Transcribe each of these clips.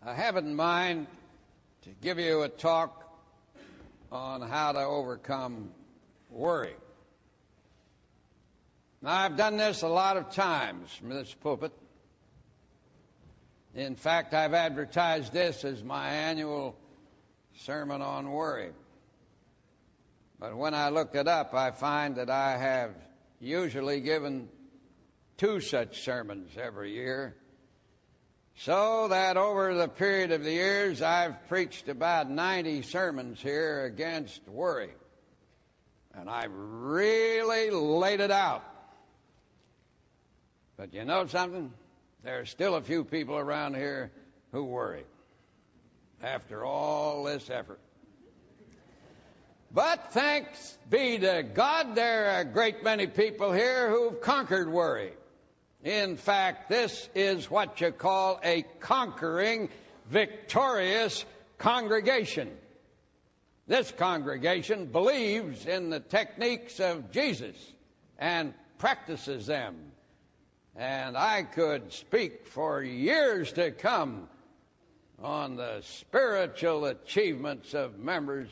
I have in mind to give you a talk on how to overcome worry. Now, I've done this a lot of times from this pulpit. In fact, I've advertised this as my annual sermon on worry. But when I look it up, I find that I have usually given 2 such sermons every year, so that over the period of the years, I've preached about 90 sermons here against worry. And I've really laid it out. But you know something? There's still a few people around here who worry after all this effort. But thanks be to God, there are a great many people here who've conquered worry. In fact, this is what you call a conquering, victorious congregation. This congregation believes in the techniques of Jesus and practices them. And I could speak for years to come on the spiritual achievements of members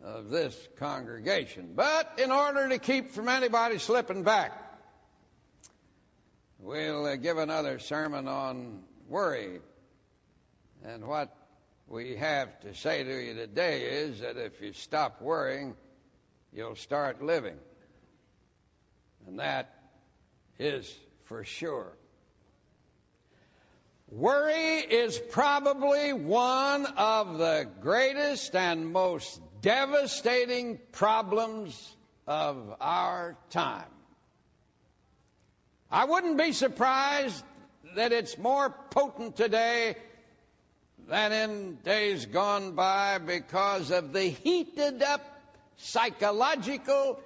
of this congregation. But in order to keep from anybody slipping back, we'll give another sermon on worry. And what we have to say to you today is that if you stop worrying, you'll start living. And that is for sure. Worry is probably one of the greatest and most devastating problems of our time. I wouldn't be surprised that it's more potent today than in days gone by because of the heated up, psychological,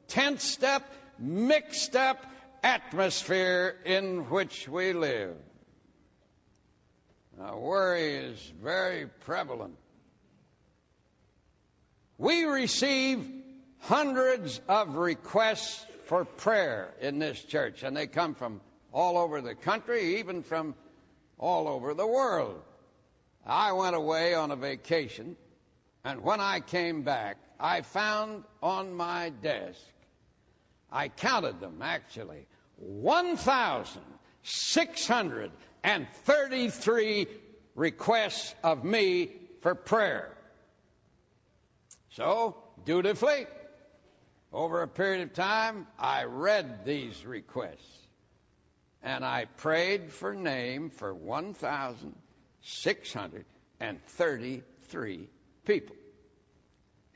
tensed up, mixed up atmosphere in which we live. Now, worry is very prevalent. We receive hundreds of requests for prayer in this church, and they come from all over the country, even from all over the world. I went away on a vacation, and when I came back, I found on my desk, I counted them actually, 1,633 requests of me for prayer. So, dutifully, over a period of time, I read these requests, and I prayed for name for 1,633 people.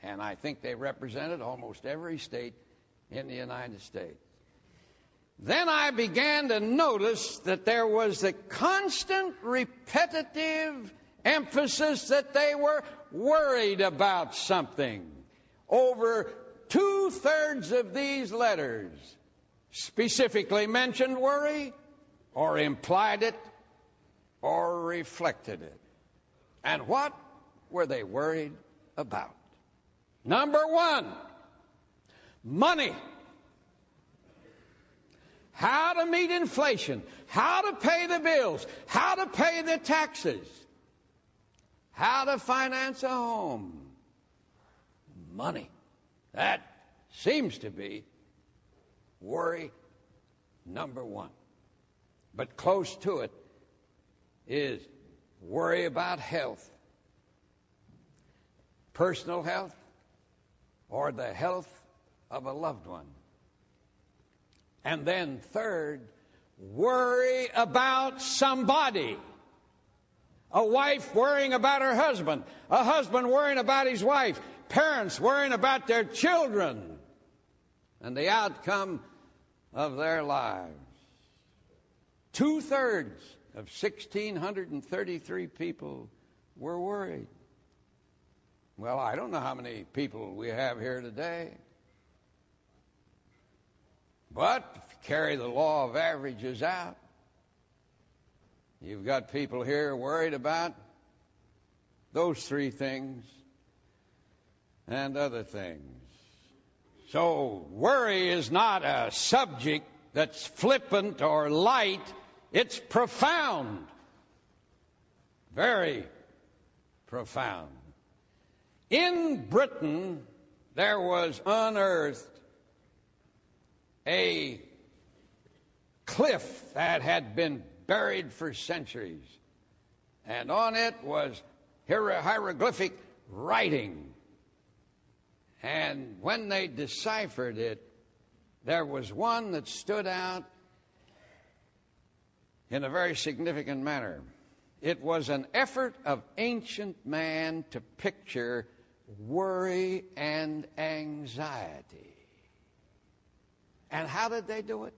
And I think they represented almost every state in the United States. Then I began to notice that there was a constant, repetitive emphasis that they were worried about something. Over 2/3 of these letters specifically mentioned worry, or implied it, or reflected it. And what were they worried about? Number 1, money. How to meet inflation, how to pay the bills, how to pay the taxes, how to finance a home. Money. That seems to be worry number 1. But close to it is worry about health. Personal health or the health of a loved one. And then third, worry about somebody. A wife worrying about her husband. A husband worrying about his wife. Parents worrying about their children and the outcome of their lives. 2/3 of 1,633 people were worried. Well, I don't know how many people we have here today. But if you carry the law of averages out, you've got people here worried about those 3 things and other things. So worry is not a subject that's flippant or light. It's profound. Very profound. In Britain, there was unearthed a cliff that had been buried for centuries, and on it was hieroglyphic writing. And when they deciphered it, there was one that stood out in a very significant manner. It was an effort of ancient man to picture worry and anxiety. And how did they do it?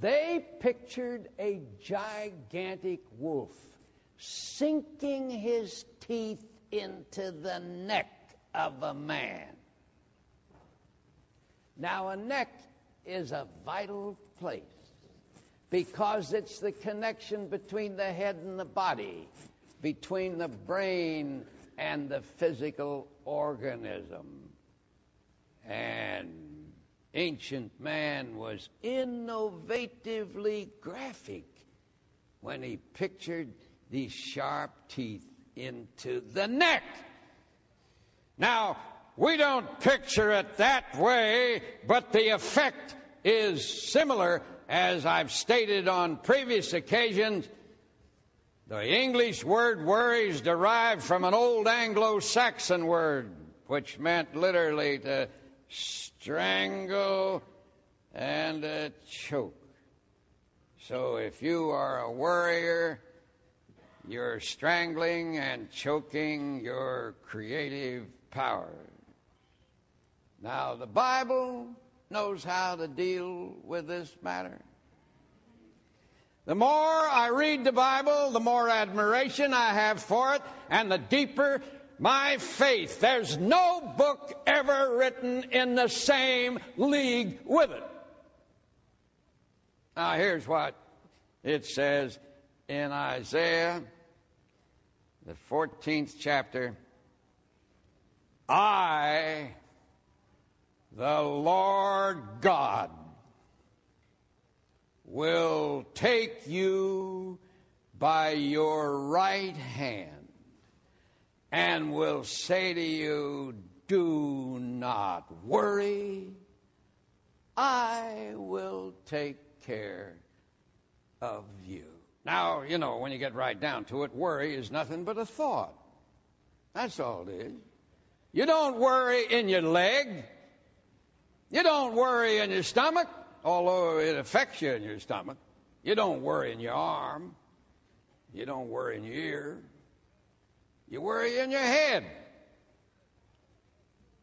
They pictured a gigantic wolf sinking his teeth into the neck of a man. Now, a neck is a vital place because it's the connection between the head and the body, between the brain and the physical organism. And ancient man was innovatively graphic when he pictured these sharp teeth into the neck. Now, we don't picture it that way, but the effect is similar. As I've stated on previous occasions, the English word worry is derived from an old Anglo-Saxon word, which meant literally to strangle and choke. So if you are a worrier, you're strangling and choking your creative power. Now, the Bible knows how to deal with this matter. The more I read the Bible, the more admiration I have for it, and the deeper my faith. There's no book ever written in the same league with it. Now, here's what it says in Isaiah, the 14th chapter. I, the Lord God, will take you by your right hand and will say to you, do not worry, I will take care of you. Now, you know, when you get right down to it, worry is nothing but a thought. That's all it is. You don't worry in your leg. You don't worry in your stomach, although it affects you in your stomach. You don't worry in your arm. You don't worry in your ear. You worry in your head.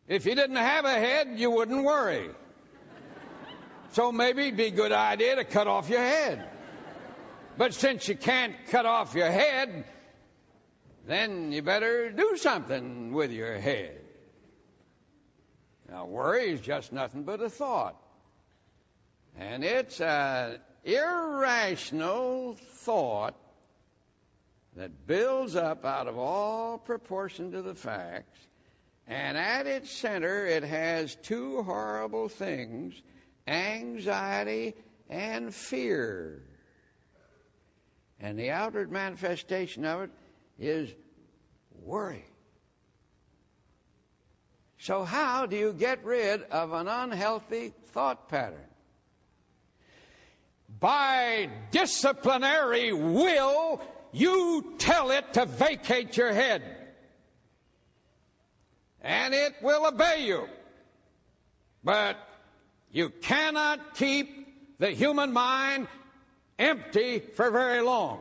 If you didn't have a head, you wouldn't worry. So maybe it'd be a good idea to cut off your head. But since you can't cut off your head, then you better do something with your head. Now, worry is just nothing but a thought. And it's an irrational thought that builds up out of all proportion to the facts. And at its center, it has two horrible things, anxiety and fear. And the outward manifestation of it is worry. So how do you get rid of an unhealthy thought pattern? By disciplinary will, you tell it to vacate your head. And it will obey you. But you cannot keep the human mind empty for very long.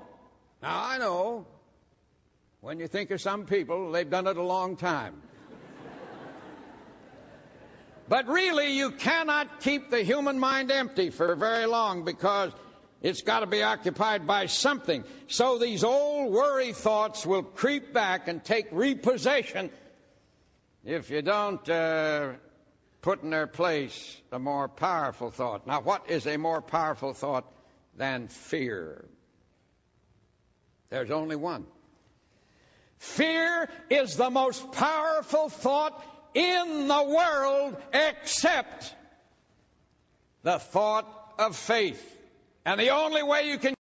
Now, I know when you think of some people, they've done it a long time. But really, you cannot keep the human mind empty for very long because it's got to be occupied by something. So these old worry thoughts will creep back and take repossession if you don't put in their place a more powerful thought. Now, what is a more powerful thought than fear? There's only one. Fear is the most powerful thought in the world except the thought of faith. And the only way you can